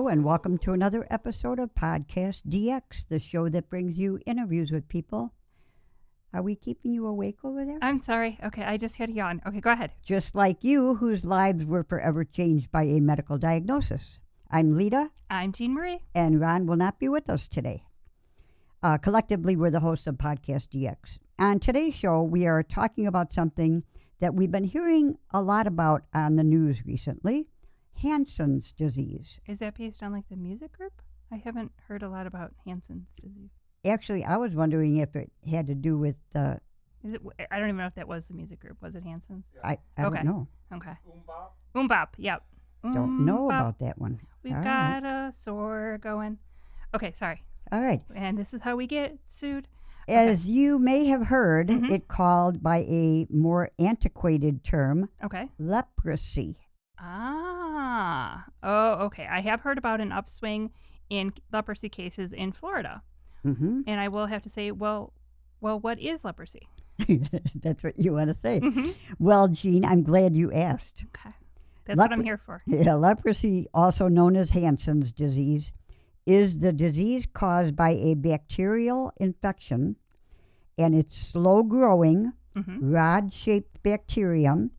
Hello, and welcome to another episode of PodcastDX, the show that brings you interviews with people. Are we keeping you awake over there? I'm sorry. Okay, I just had a yawn. Okay, go ahead. Just like you, whose lives were forever changed by a medical diagnosis. I'm Lita. I'm Jean Marie. And Ron will not be with us today. Collectively, we're the hosts of PodcastDX. On today's show, we are talking about something that we've been hearing a lot about on the news recently. Hansen's disease. Is that based on like the music group? I haven't heard a lot about Hansen's disease. Actually, I was wondering if it had to do with Is it? I don't even know if that was the music group. Was it Hansen's? I don't know. Okay. Bop. Yep. Don't know about that one. We've All got right. a sore going. Okay, sorry. All right. And this is how we get sued. As you may have heard, it called by a more antiquated term, Okay. leprosy. Ah. Oh, okay. I have heard about an upswing in leprosy cases in Florida. Mm-hmm. And I will have to say, well, what is leprosy? That's what you want to say. Mm-hmm. Well, Jean, I'm glad you asked. Okay. That's what I'm here for. Yeah, leprosy, also known as Hansen's disease, is the disease caused by a bacterial infection, and it's slow-growing, rod-shaped bacterium,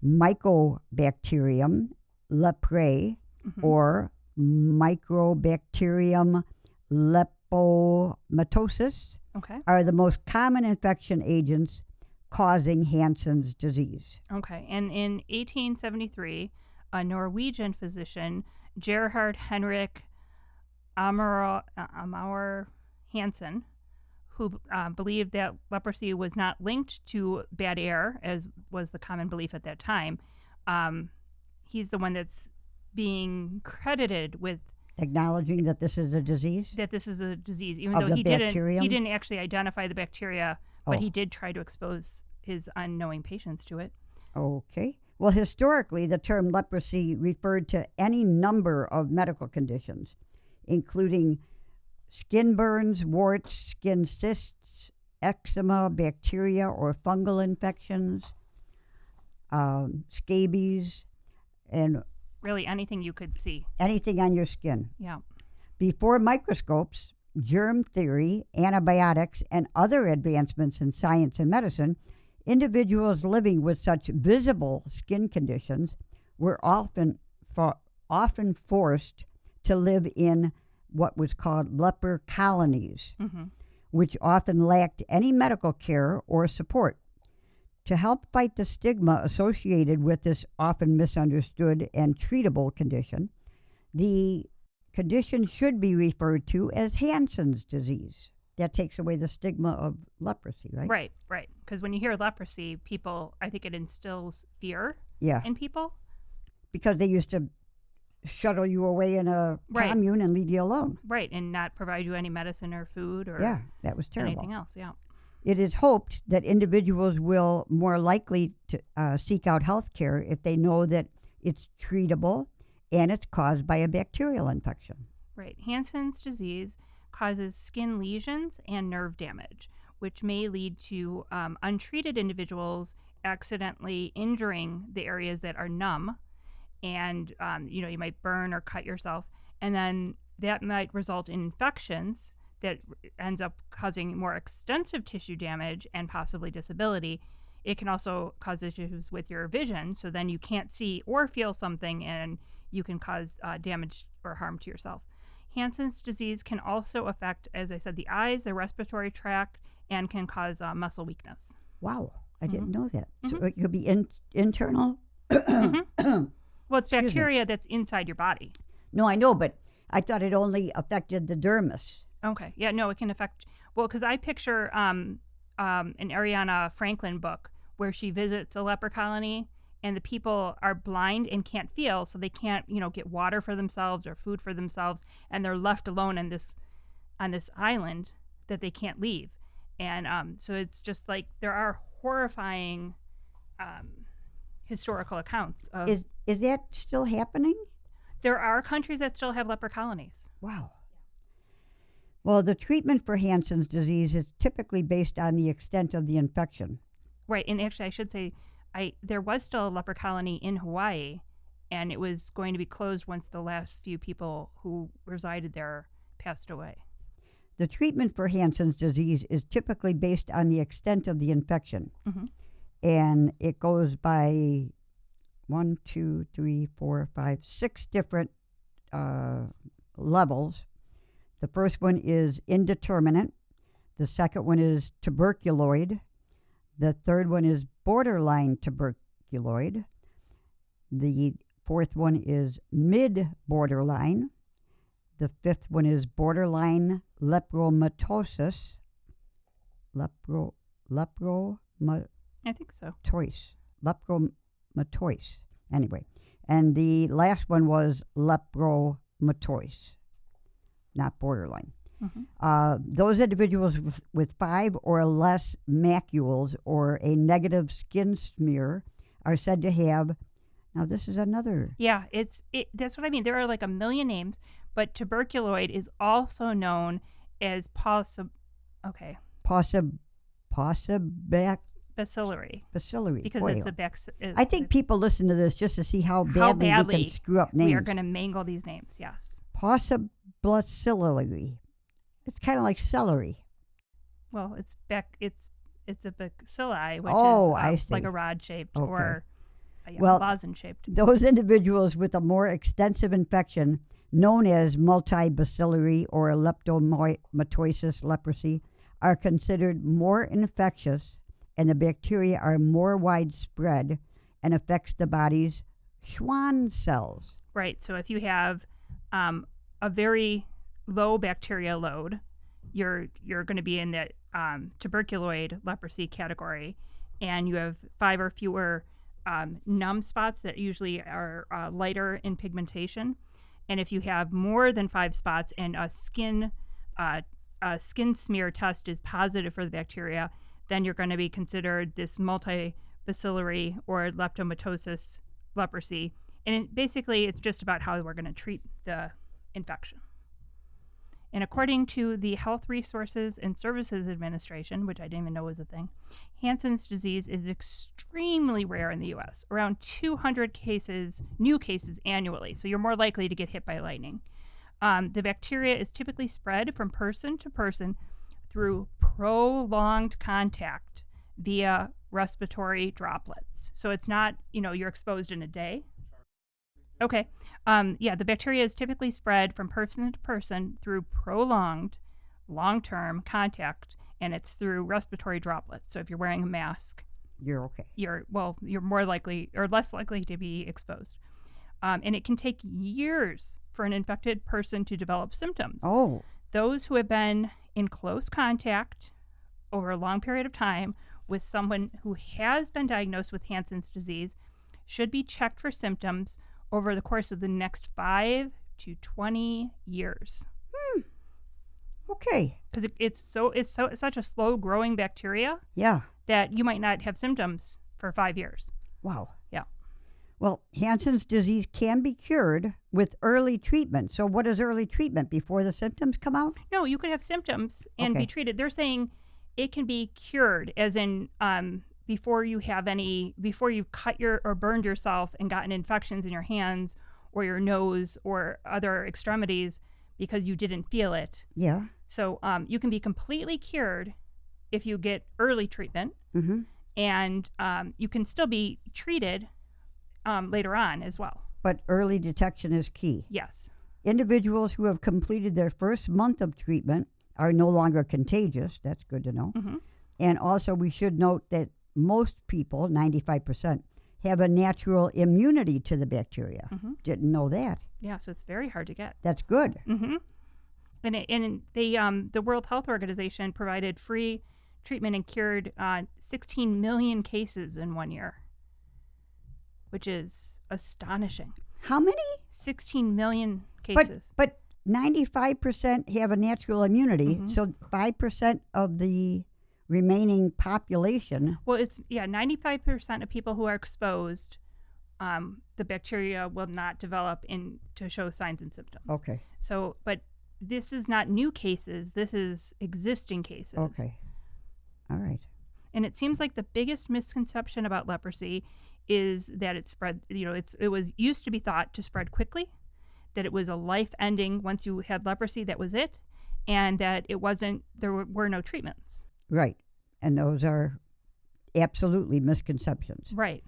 Mycobacterium, leprae, or Mycobacterium lepromatosis are the most common infection agents causing Hansen's disease. Okay. And in 1873, a Norwegian physician, Gerhard Henrik Amauer Hansen, who believed that leprosy was not linked to bad air, as was the common belief at that time. He's the one that's being credited with acknowledging that this is a disease? Even though he didn't actually identify the bacteria, but he did try to expose his unknowing patients to it. Okay. Well, historically, the term leprosy referred to any number of medical conditions, including skin burns, warts, skin cysts, eczema, bacteria or fungal infections, scabies, and really anything you could see. Anything on your skin. Yeah. Before microscopes, germ theory, antibiotics, and other advancements in science and medicine, individuals living with such visible skin conditions were often forced to live in what was called leper colonies, which often lacked any medical care or support. To help fight the stigma associated with this often misunderstood and treatable condition, the condition should be referred to as Hansen's disease. That takes away the stigma of leprosy, right? Right. Because when you hear leprosy, I think it instills fear in people. Because they used to shuttle you away in a commune and leave you alone. Right, and not provide you any medicine or food or that was terrible. Anything else, It is hoped that individuals will more likely to seek out health care if they know that it's treatable and it's caused by a bacterial infection. Right. Hansen's disease causes skin lesions and nerve damage, which may lead to untreated individuals accidentally injuring the areas that are numb. And, you might burn or cut yourself. And then that might result in infections that ends up causing more extensive tissue damage and possibly disability. It can also cause issues with your vision. So then you can't see or feel something and you can cause damage or harm to yourself. Hansen's disease can also affect, as I said, the eyes, the respiratory tract, and can cause muscle weakness. Wow. I didn't know that. So it could be internal? Well, it's bacteria that's inside your body. No, I know, but I thought it only affected the dermis. Okay. Yeah, no, it can affect... Well, because I picture an Ariana Franklin book where she visits a leper colony and the people are blind and can't feel, so they can't, get water for themselves or food for themselves, and they're left alone on this island that they can't leave. And so it's just like there are horrifying historical accounts of... Is that still happening? There are countries that still have leper colonies. Wow. Well, the treatment for Hansen's disease is typically based on the extent of the infection. Right, and actually I should say there was still a leper colony in Hawaii and it was going to be closed once the last few people who resided there passed away. The treatment for Hansen's disease is typically based on the extent of the infection. Mm-hmm. And it goes by 6 different levels. The first one is indeterminate. The second one is tuberculoid. The third one is borderline tuberculoid. The fourth one is mid-borderline. The fifth one is borderline lepromatosis. I think so. Lepromatosis. Anyway. And the last one was lepromatosis, not borderline. Mm-hmm. Those individuals with 5 or less macules or a negative skin smear are said to have. Now this is another. Yeah, that's what I mean. There are like a million names, but tuberculoid is also known as bacillary. Because Boy, it's a I think people listen to this just to see how badly we can screw up names. We are going to mangle these names. Yes. Bacillary. It's kind of like celery. Well, it's a bacilli, which I is see. like a rod shaped or lozenge shaped. Those individuals with a more extensive infection, known as multibacillary or leptomatosis leprosy, are considered more infectious, and the bacteria are more widespread and affects the body's Schwann cells. Right. So if you have a very low bacteria load, you're going to be in the tuberculoid leprosy category, and you have 5 or fewer numb spots that usually are lighter in pigmentation. And if you have more than 5 spots and a skin smear test is positive for the bacteria, then you're going to be considered this multibacillary or leptomatosis leprosy. And basically, it's just about how we're going to treat the infection. And according to the Health Resources and Services Administration, which I didn't even know was a thing, Hansen's disease is extremely rare in the U.S., around 200 new cases annually, so you're more likely to get hit by lightning. The bacteria is typically spread from person to person through prolonged contact via respiratory droplets. So it's not, you're exposed in a day. Okay. The bacteria is typically spread from person to person through prolonged, long-term contact, and it's through respiratory droplets. So if you're wearing a mask, you're okay. You're more likely or less likely to be exposed. And it can take years for an infected person to develop symptoms. Oh. Those who have been in close contact over a long period of time with someone who has been diagnosed with Hansen's disease should be checked for symptoms over the course of the next 5 to 20 years. Okay. Because it's such a slow growing bacteria. Yeah. That you might not have symptoms for 5 years. Wow. Yeah. Well, Hansen's disease can be cured with early treatment. So what is early treatment? Before the symptoms come out? No, you could have symptoms and be treated. They're saying it can be cured, as in before you've cut or burned yourself and gotten infections in your hands or your nose or other extremities because you didn't feel it. Yeah. So you can be completely cured if you get early treatment, and you can still be treated later on as well. But early detection is key. Yes. Individuals who have completed their first month of treatment are no longer contagious. That's good to know. And also we should note that most people, 95%, have a natural immunity to the bacteria. Didn't know that. Yeah, so it's very hard to get. That's good. And the World Health Organization provided free treatment and cured 16 million cases in 1 year, which is astonishing. How many? 16 million cases. But 95% have a natural immunity, so 5% of the remaining population. Well, it's 95% of people who are exposed, the bacteria will not develop to show signs and symptoms. Okay. So, but this is not new cases. This is existing cases. Okay. All right. And it seems like the biggest misconception about leprosy is that it spread, it was used to be thought to spread quickly, that it was a life ending once you had leprosy, that was it, and that there were no treatments. Right. And those are absolutely misconceptions. Right.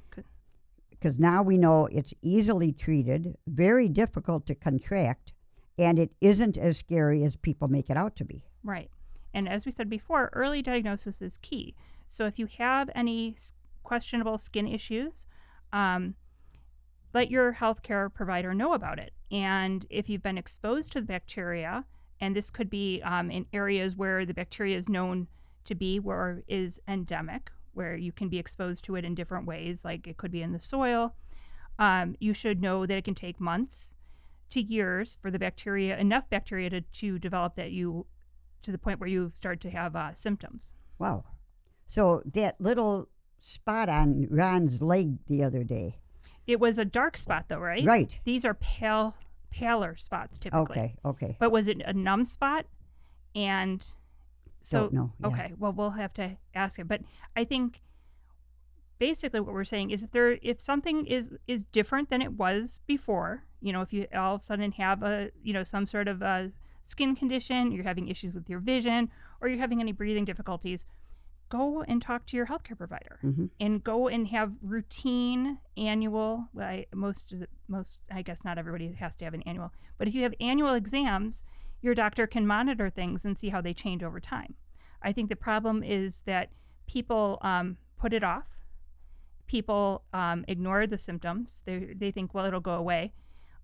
Because now we know it's easily treated, very difficult to contract, and it isn't as scary as people make it out to be. Right. And as we said before, early diagnosis is key. So if you have any questionable skin issues, let your healthcare provider know about it. And if you've been exposed to the bacteria, and this could be in areas where the bacteria is known to be, where is endemic, where you can be exposed to it in different ways, like it could be in the soil, you should know that it can take months to years for the bacteria, enough bacteria to develop to the point where you start to have symptoms. Wow. So that little spot on Ron's leg the other day. It was a dark spot though, right? Right. These are paler spots typically. Okay. But was it a numb spot? And so, Don't know. Yeah. Okay, well, we'll have to ask him. But I think basically what we're saying is if something is different than it was before, if you all of a sudden have some sort of a skin condition, you're having issues with your vision, or you're having any breathing difficulties, go and talk to your healthcare provider, and go and have routine annual. Most I guess not everybody has to have an annual, but if you have annual exams, your doctor can monitor things and see how they change over time. I think the problem is that people put it off. People ignore the symptoms. They think, well, it'll go away,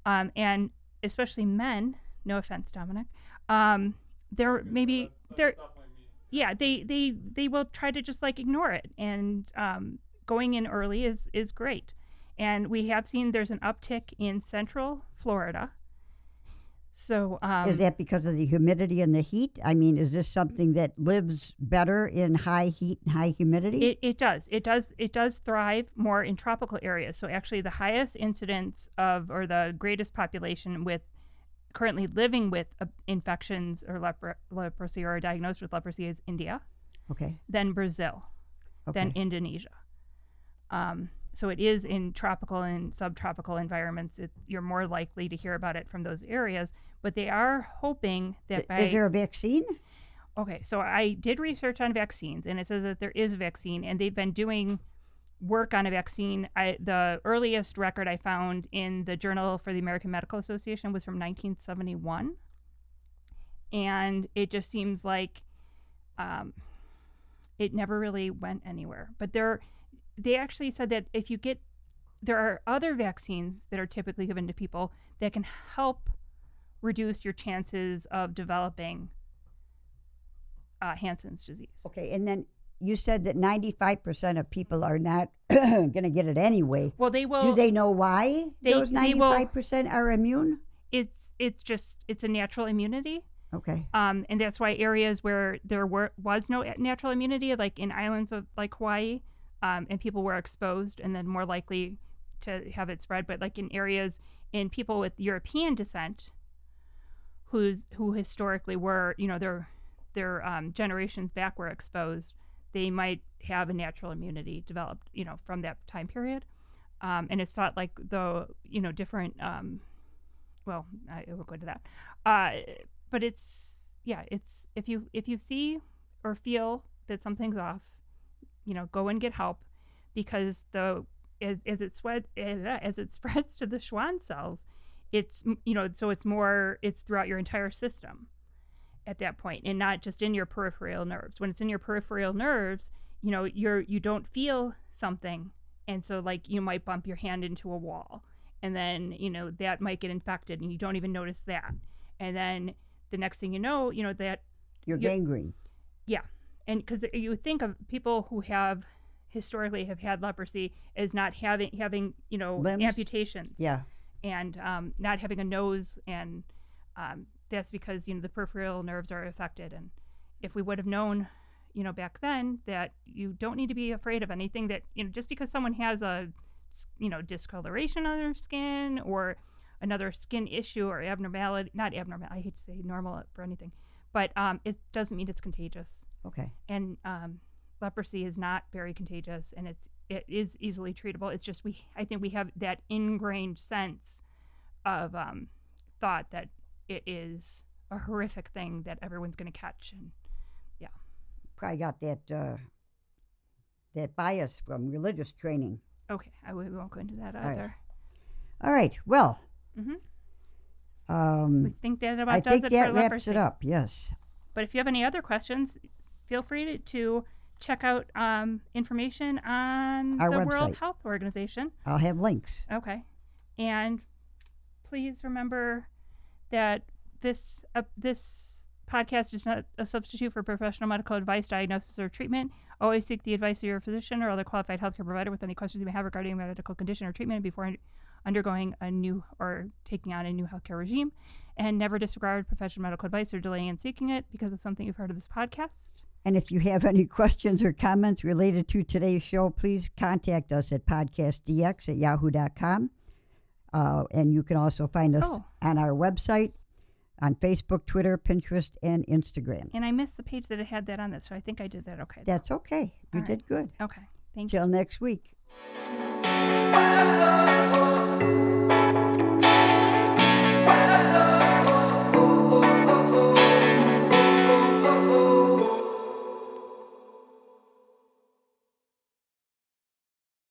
and especially men. No offense, Dominic. They will try to just ignore it, and going in early is great. And we have seen there's an uptick in Central Florida. So is that because of the humidity and the heat? I mean, is this something that lives better in high heat and high humidity? It does thrive more in tropical areas. So actually the highest incidence or the greatest population currently living with infections or leprosy or diagnosed with leprosy is India. Okay. Then Brazil. Okay. Then Indonesia. So it is in tropical and subtropical environments. You're more likely to hear about it from those areas. But they are hoping that Is there a vaccine? Okay, so I did research on vaccines, and it says that there is a vaccine, and they've been doing work on a vaccine. The earliest record I found in the Journal for the American Medical Association was from 1971. And it just seems like it never really went anywhere. But they actually said that there are other vaccines that are typically given to people that can help reduce your chances of developing Hansen's disease. Okay, and then you said that 95% of people are not going to get it anyway. Well, they will. Do they know why those 95% are immune? It's a natural immunity. Okay. And that's why areas where there was no natural immunity, like in islands like Hawaii, and people were exposed and then more likely to have it spread. But like in people with European descent, who historically were, their generations back were exposed, they might have a natural immunity developed, from that time period. And it's thought like different, well, I won't go into that. But it's if you see or feel that something's off, go and get help, because as it spreads to the Schwann cells, it's it's throughout your entire system at that point, and not just in your peripheral nerves. When it's in your peripheral nerves, you don't feel something, and so you might bump your hand into a wall, and then that might get infected, and you don't even notice that, and then the next thing that you're gangrene. Yeah. And because you think of people who historically have had leprosy as not having Limbs? amputations. Yeah. And not having a nose, and that's because the peripheral nerves are affected. And if we would have known back then that you don't need to be afraid of anything, that just because someone has a discoloration on their skin or another skin issue or abnormality, not abnormal, I hate to say normal for anything, but it doesn't mean it's contagious. Okay. And leprosy is not very contagious, and it is easily treatable. It's just I think we have that ingrained sense of thought that it is a horrific thing that everyone's going to catch, and probably got that bias from religious training. Okay, we won't go into that either. All right. Well, we think that about I does think it that for wraps leprosy. it up. Yes. But if you have any other questions, feel free to check out information on Our the website. World Health Organization. I'll have links. Okay. And please remember that this podcast is not a substitute for professional medical advice, diagnosis, or treatment. Always seek the advice of your physician or other qualified healthcare provider with any questions you may have regarding a medical condition or treatment before undergoing a new or taking on a new healthcare regime. And never disregard professional medical advice or delaying in seeking it because of something you've heard of this podcast. And if you have any questions or comments related to today's show, please contact us at PodcastDX@yahoo.com. And you can also find us on our website, on Facebook, Twitter, Pinterest, and Instagram. And I missed the page that it had that on it, so I think I did that okay. That's okay. You did good. Okay. Thank you. Till next week.